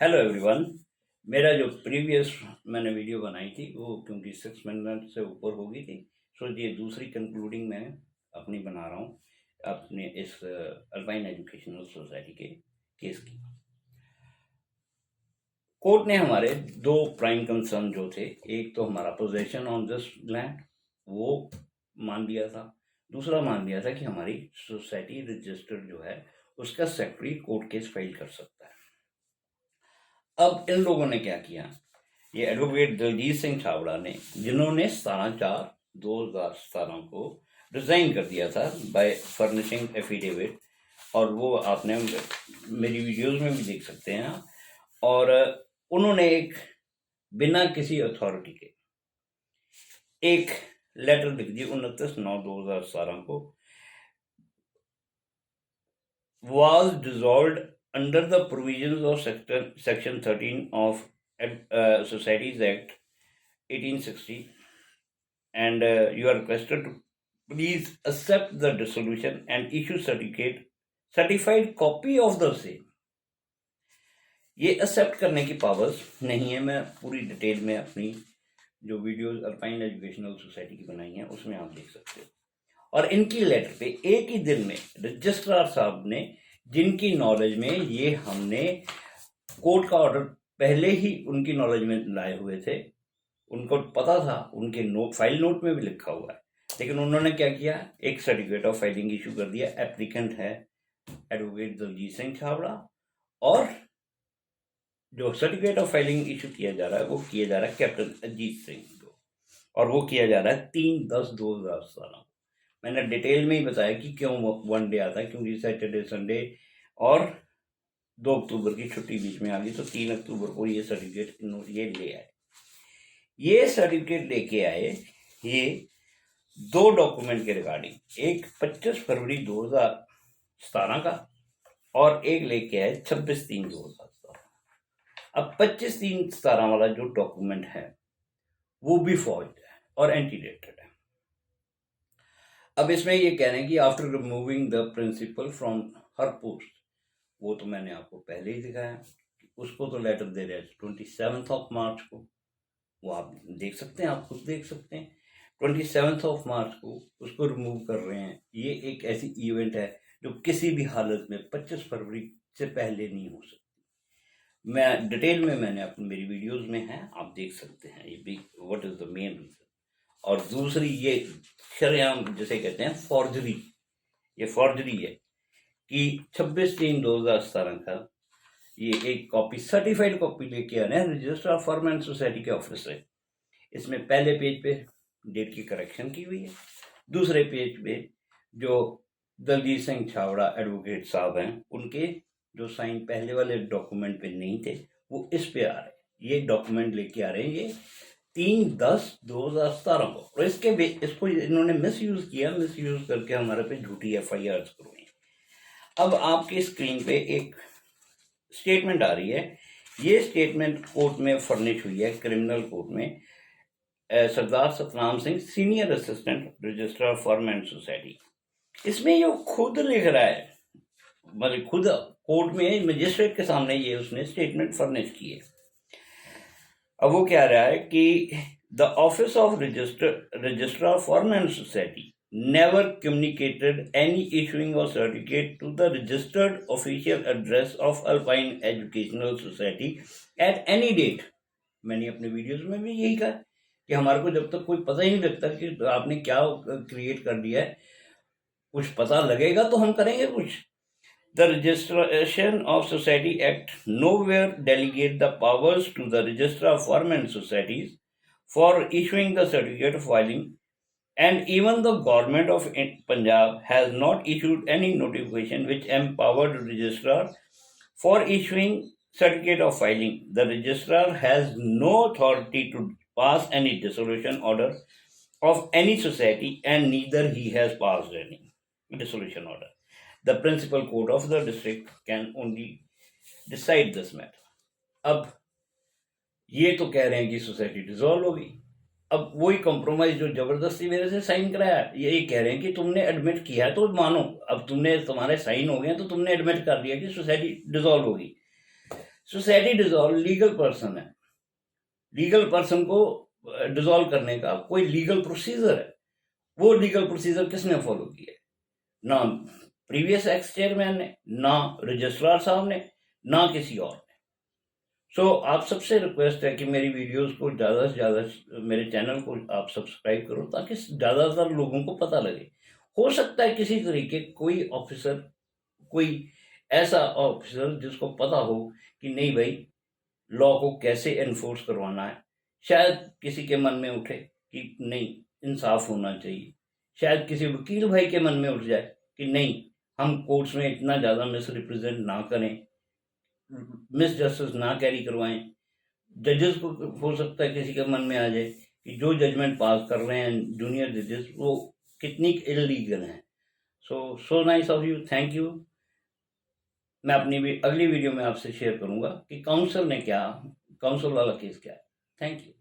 Hello everyone. मेरा जो previous मैंने वीडियो बनाई थी वो क्योंकि 6 मिनट से ऊपर हो गई थी, सो ये दूसरी कंक्लूडिंग मैं अपनी बना रहा हूँ अपने इस अल्पाइन एजुकेशनल सोसाइटी के केस की। कोर्ट ने हमारे दो प्राइम कंसर्न जो थे, एक तो हमारा पोजेशन ऑन दिस लैंड वो मान लिया था, दूसरा मान लिया था कि हमारी सोसाइटी रजिस्टर्ड जो है उसका सेक्रेटरी कोर्ट केस फाइल कर सकता है। अब इन लोगों ने क्या किया, ये एडवोकेट दलजीत सिंह छाबड़ा ने, जिन्होंने 17/4/2017 को रिजाइन कर दिया था बाय फर्निशिंग एफिडेविट, और वो आपने मेरी वीडियोस में भी देख सकते हैं। और उन्होंने एक बिना किसी अथॉरिटी के एक लेटर लिख दी 29/9/2017 को, was dissolved under the provisions of section 13 of Societies Act 1860, and you are requested to please accept the dissolution and issue certified copy of the same. ये एक्सेप्ट करने की पावर्स नहीं है। मैं पूरी डिटेल में अपनी जो वीडियोस अल्पाइन एजुकेशनल सोसाइटी की बनाई हैं उसमें आप देख सकते हो। और इनकी लेटर पे एक ही दिन में रजिस्ट्रार साहब ने, जिनकी नॉलेज में ये हमने कोर्ट का ऑर्डर पहले ही उनकी नॉलेज में लाए हुए थे, उनको पता था, उनके फाइल नोट में भी लिखा हुआ है, लेकिन उन्होंने क्या किया, एक सर्टिफिकेट ऑफ फाइलिंग इशू कर दिया। एप्लीकेंट है एडवोकेट दलजीत सिंह छाबड़ा, और जो सर्टिफिकेट ऑफ फाइलिंग इशू किया जा रहा है वो किया जा रहा है कैप्टन अजीत सिंह को, और वो किया जा रहा है 3/10/2017। मैंने डिटेल में ही बताया कि क्यों वन डे आता है, क्योंकि सैटरडे संडे और 2 अक्टूबर की छुट्टी बीच में आ गई, तो 3 अक्टूबर को ये सर्टिफिकेट ये ले आए। ये सर्टिफिकेट लेके आए ये दो डॉक्यूमेंट के रिगार्डिंग, एक 25 फरवरी 2017 का और एक लेके आए 26/3/2017। अब 25/3/17 वाला जो डॉक्यूमेंट है वो भी फॉर्ज है और एंटीडेटेड है। अब इसमें ये कह रहे हैं कि after removing the principal from हर पोस्ट, वो तो मैंने आपको पहले ही दिखाया, उसको तो लेटर दे रहे हैं 27 मार्च को, वो आप देख सकते हैं, आप खुद देख सकते हैं। 27 मार्च को उसको रिमूव कर रहे हैं। ये एक ऐसी इवेंट है जो किसी भी हालत में 25 फरवरी से पहले नहीं हो सकती। मैं डिटेल में मैंने अपनी मेरी वीडियोस में है, आप देख सकते हैं ये भी what is the main reason. और दूसरी ये शरेआम जिसे कहते हैं फॉर्जरी, ये फॉर्जरी है कि 26/3/2017 का ये एक कॉपी, सर्टिफाइड कॉपी लेके आने हैं रजिस्ट्रार फर्म एंड सोसाइटी के ऑफिस से। इसमें पहले पेज पे डेट की करेक्शन की हुई है, दूसरे पेज पे जो दलजीत सिंह छाबड़ा एडवोकेट साहब हैं उनके जो साइन पहले वाले डॉक्यूमेंट पे नहीं थे वो इस पे आ रहे हैं। ये डॉक्यूमेंट लेके आ रहे हैं ये 3/10/2017 को, और इसको इन्होंने मिसयूज किया, मिसयूज करके हमारे पे झूठी FIR करवाई। अब आपकी स्क्रीन पे एक स्टेटमेंट आ रही है, ये स्टेटमेंट कोर्ट में फर्निश हुई है, क्रिमिनल कोर्ट में, Sardar Satnam Singh, senior assistant registrar firm and society. इसमें ये खुद लिख रहा है, मतलब खुद कोर्ट में मजिस्ट्रेट के सामने ये उसने स्टेटमेंट फर्निश की है। अब वो क्या रहा है कि the office of registrar firm and society never communicated any issuing or certificate to the registered official address of Alpine Educational Society at any date। मैंने अपने वीडियोस में भी यही कहा कि हमारे को जब तक कोई पता ही नहीं लगता कि आपने क्या क्रिएट कर दिया है, कुछ पता लगेगा तो हम करेंगे कुछ। The Registration of Society Act nowhere delegate the powers to the registrar of firm and societies for issuing the certificate of filing, and even the government of Punjab has not issued any notification which empowered the registrar for issuing certificate of filing. The registrar has no authority to pass any dissolution order of any society, and neither he has passed any dissolution order. The principal court of the district can only decide this matter. अब ये तो कह रहे हैं कि society dissolve होगी। अब वही कॉम्प्रोमाइज जो जबरदस्ती मेरे से साइन कराया, यही कह रहे हैं कि तुमने एडमिट किया है तो मानो, अब तुम्हारे साइन हो गए तो तुमने एडमिट कर दिया कि सोसाइटी डिसॉल्व होगी। सोसाइटी डिसॉल्व लीगल पर्सन है, लीगल पर्सन को डिसॉल्व करने का कोई लीगल प्रोसीजर है। वो लीगल प्रोसीजर किसने फॉलो किया? ना प्रीवियस एक्स चेयरमैन ने, ना रजिस्ट्रार साहब ने, ना किसी और ने। सो आप सबसे रिक्वेस्ट है कि मेरी वीडियोस को ज़्यादा से ज़्यादा, मेरे चैनल को आप सब्सक्राइब करो ताकि ज़्यादातर लोगों को पता लगे। हो सकता है किसी तरीके कोई ऑफिसर, कोई ऐसा ऑफिसर जिसको पता हो कि नहीं भाई लॉ को कैसे एनफोर्स करवाना है, शायद किसी के मन में उठे कि नहीं इंसाफ होना चाहिए, शायद किसी वकील भाई के मन में उठ जाए कि नहीं हम कोर्ट्स में इतना ज़्यादा मिस रिप्रेजेंट ना करें, मिस जस्टिस ना कैरी करवाएं। जजेस को हो सकता है किसी के मन में आ जाए कि जो जजमेंट पास कर रहे हैं जूनियर जजेस वो कितनी इलीगल हैं। So nice of you, thank you. मैं अपनी अगली वीडियो में आपसे शेयर करूंगा कि काउंसिल ने क्या, काउंसिल वाला केस क्या है। Thank you.